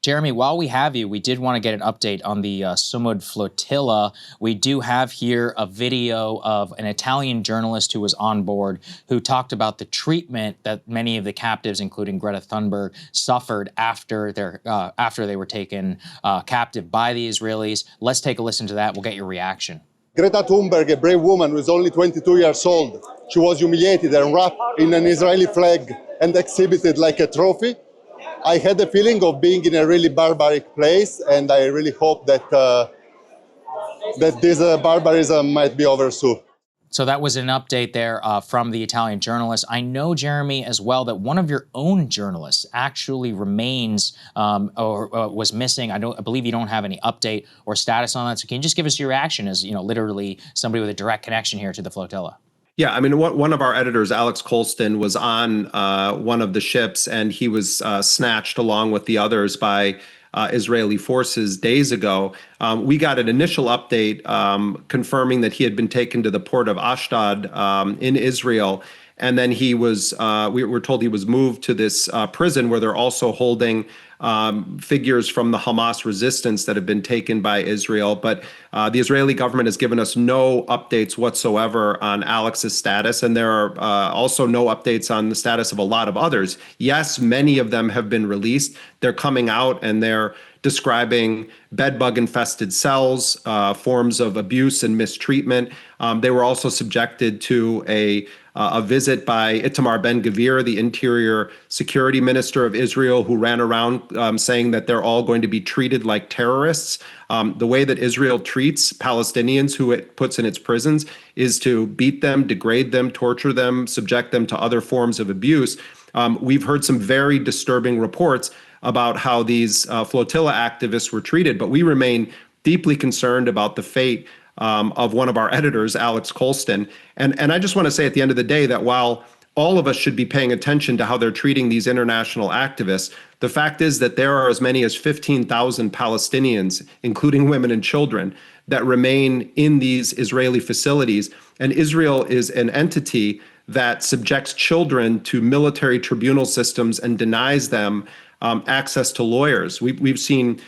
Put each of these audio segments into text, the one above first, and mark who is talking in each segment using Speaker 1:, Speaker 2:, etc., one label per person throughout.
Speaker 1: Jeremy, while we have you, we did want to get an update on the Sumud flotilla. We do have here a video of an Italian journalist who was on board who talked about the treatment that many of the captives, including Greta Thunberg, suffered after they were taken captive by the Israelis. Let's take a listen to that. We'll get your reaction.
Speaker 2: Greta Thunberg, a brave woman who is only 22 years old, she was humiliated and wrapped in an Israeli flag and exhibited like a trophy. I had the feeling of being in a really barbaric place, and I really hope that that this barbarism might be over soon.
Speaker 1: So that was an update there from the Italian journalist. I know, Jeremy, as well, that one of your own journalists actually remains or was missing. I believe you don't have any update or status on that. So can you just give us your reaction as, literally somebody with a direct connection here to the flotilla?
Speaker 3: Yeah, I mean, one of our editors, Alex Colston, was on one of the ships, and he was snatched along with the others by Israeli forces days ago. We got an initial update confirming that he had been taken to the port of Ashdod in Israel, and then he was, we were told he was moved to this prison where they're also holding figures from the Hamas resistance that have been taken by Israel. But the Israeli government has given us no updates whatsoever on Alex's status, and there are also no updates on the status of a lot of others. Yes, many of them have been released. They're coming out and they're describing bedbug-infested cells, forms of abuse and mistreatment. They were also subjected to a visit by Itamar Ben-Gvir, the Interior Security Minister of Israel, who ran around saying that they're all going to be treated like terrorists. The way that Israel treats Palestinians who it puts in its prisons is to beat them, degrade them, torture them, subject them to other forms of abuse. We've heard some very disturbing reports about how these flotilla activists were treated, but we remain deeply concerned about the fate of one of our editors, Alex Colston. And I just want to say at the end of the day that while all of us should be paying attention to how they're treating these international activists, the fact is that there are as many as 15,000 Palestinians, including women and children, that remain in these Israeli facilities. And Israel is an entity that subjects children to military tribunal systems and denies them access to lawyers. We've seen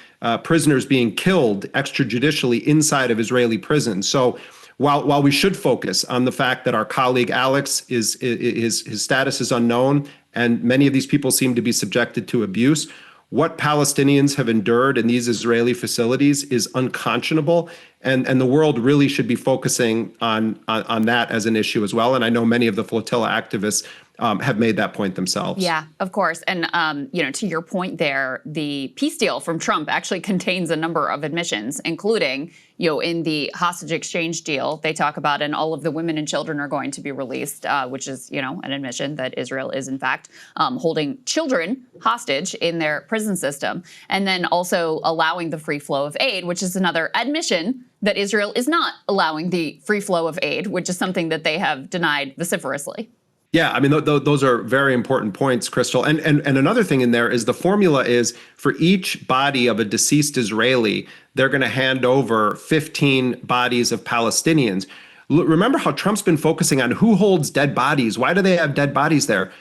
Speaker 3: prisoners being killed extrajudicially inside of Israeli prisons. So while we should focus on the fact that our colleague Alex his status is unknown, and many of these people seem to be subjected to abuse, what Palestinians have endured in these Israeli facilities is unconscionable, and the world really should be focusing on that as an issue as well. And I know many of the flotilla activists have made that point themselves.
Speaker 4: Yeah, of course. And, to your point there, the peace deal from Trump actually contains a number of admissions, including, in the hostage exchange deal, they talk about, and all of the women and children are going to be released, which is, an admission that Israel is, in fact, holding children hostage in their prison system. And then also allowing the free flow of aid, which is another admission that Israel is not allowing the free flow of aid, which is something that they have denied vociferously.
Speaker 3: Yeah, I mean, those are very important points, Krystal. And another thing in there is the formula is for each body of a deceased Israeli, they're going to hand over 15 bodies of Palestinians. Remember how Trump's been focusing on who holds dead bodies? Why do they have dead bodies there?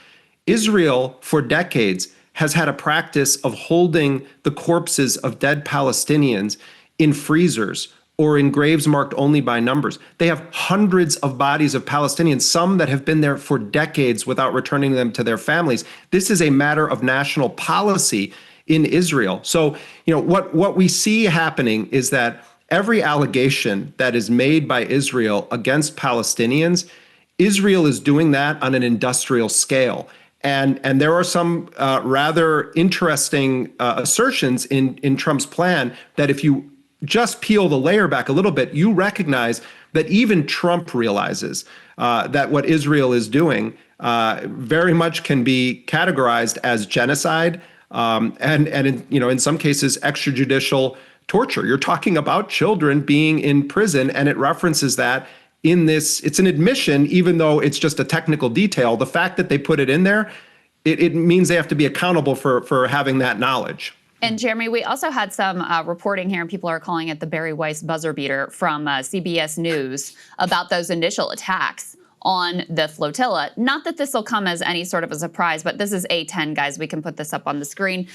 Speaker 3: Israel, for decades, has had a practice of holding the corpses of dead Palestinians in freezers or in graves marked only by numbers. They have hundreds of bodies of Palestinians, some that have been there for decades without returning them to their families. This is a matter of national policy in Israel. So, what we see happening is that every allegation that is made by Israel against Palestinians, Israel is doing that on an industrial scale. And there are some rather interesting assertions in Trump's plan that if you just peel the layer back a little bit, you recognize that even Trump realizes that what Israel is doing very much can be categorized as genocide and in some cases extrajudicial torture. You're talking about children being in prison, and it references that in this. It's an admission, even though it's just a technical detail. The fact that they put it in there, it means they have to be accountable for having that knowledge.
Speaker 4: And Jeremy, we also had some reporting here, and people are calling it the Barry Weiss buzzer beater from CBS News about those initial attacks on the flotilla. Not that this will come as any sort of a surprise, but this is A10, guys. We can put this up on the screen.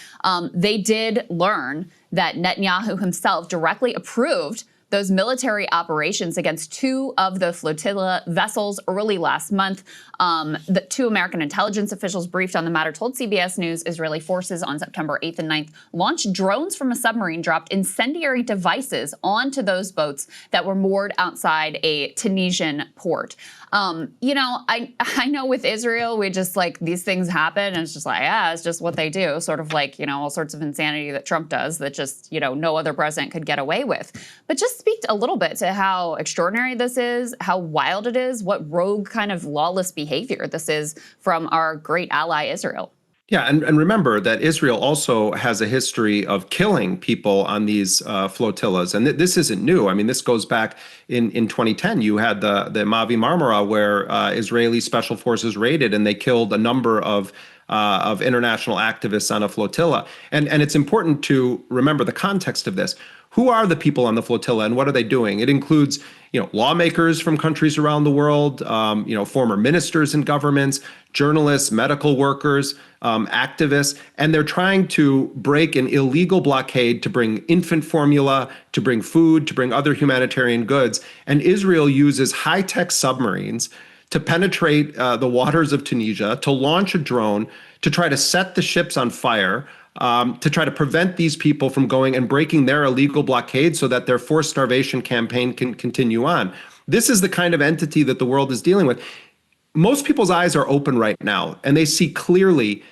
Speaker 4: They did learn that Netanyahu himself directly approved those military operations against 2 of the flotilla vessels early last month. The 2 American intelligence officials briefed on the matter told CBS News Israeli forces on September 8th and 9th launched drones from a submarine, dropped incendiary devices onto those boats that were moored outside a Tunisian port. You know, I know with Israel, we just like these things happen and it's just like, yeah, it's just what they do. Sort of like, you know, all sorts of insanity that Trump does that just, you know, no other president could get away with. But just speak a little bit to how extraordinary this is, how wild it is, what rogue kind of lawless behavior this is from our great ally, Israel.
Speaker 3: Yeah, and remember that Israel also has a history of killing people on these flotillas, and this isn't new. I mean, this goes back in 2010. You had the Mavi Marmara, where Israeli special forces raided, and they killed a number of international activists on a flotilla. And it's important to remember the context of this. Who are the people on the flotilla and what are they doing? It includes, you know, lawmakers from countries around the world, you know, former ministers in governments, journalists, medical workers, activists, and they're trying to break an illegal blockade to bring infant formula, to bring food, to bring other humanitarian goods. And Israel uses high-tech submarines to penetrate the waters of Tunisia, to launch a drone, to try to set the ships on fire, to try to prevent these people from going and breaking their illegal blockade so that their forced starvation campaign can continue on. This is the kind of entity that the world is dealing with. Most people's eyes are open right now, and they see clearly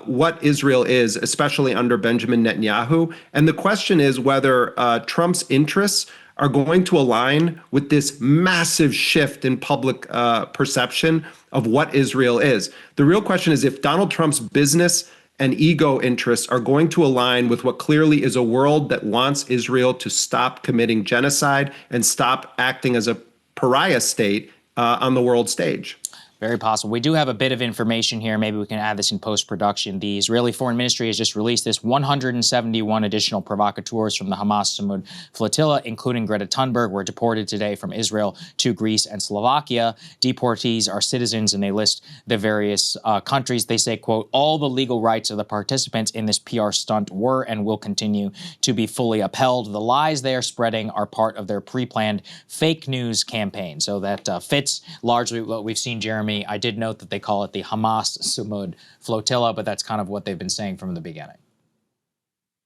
Speaker 3: what Israel is, especially under Benjamin Netanyahu. And the question is whether Trump's interests are going to align with this massive shift in public perception of what Israel is. The real question is if Donald Trump's business and ego interests are going to align with what clearly is a world that wants Israel to stop committing genocide and stop acting as a pariah state on the world stage.
Speaker 1: Very possible. We do have a bit of information here. Maybe we can add this in post-production. The Israeli Foreign Ministry has just released this 171 additional provocateurs from the Hamas Samud flotilla, including Greta Thunberg, were deported today from Israel to Greece and Slovakia. Deportees are citizens, and they list the various countries. They say, quote, all the legal rights of the participants in this PR stunt were and will continue to be fully upheld. The lies they are spreading are part of their pre-planned fake news campaign. So that fits largely what we've seen, Jeremy. I did note that they call it the Hamas Samud flotilla, but that's kind of what they've been saying from the beginning.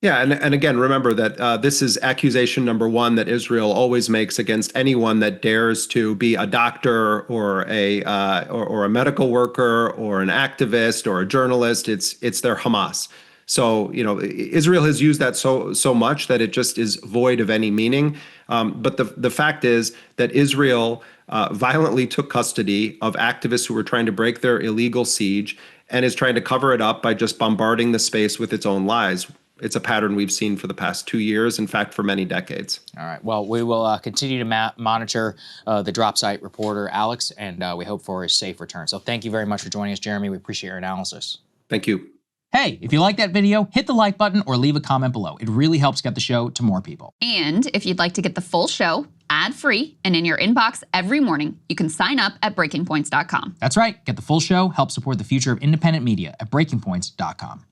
Speaker 3: Yeah, and again, remember that this is accusation number 1 that Israel always makes against anyone that dares to be a doctor or a medical worker or an activist or a journalist. It's their Hamas. So, you know, Israel has used that so much that it just is void of any meaning. But the fact is that Israel violently took custody of activists who were trying to break their illegal siege and is trying to cover it up by just bombarding the space with its own lies. It's a pattern we've seen for the past 2 years, in fact, for many decades. All
Speaker 1: right. Well, we will continue to monitor the drop site reporter, Alex, and we hope for his safe return. So thank you very much for joining us, Jeremy. We appreciate your analysis.
Speaker 3: Thank you.
Speaker 1: Hey, if you like that video, hit the like button or leave a comment below. It really helps get the show to more people.
Speaker 4: And if you'd like to get the full show ad-free and in your inbox every morning, you can sign up at breakingpoints.com.
Speaker 1: That's right. Get the full show, help support the future of independent media at breakingpoints.com.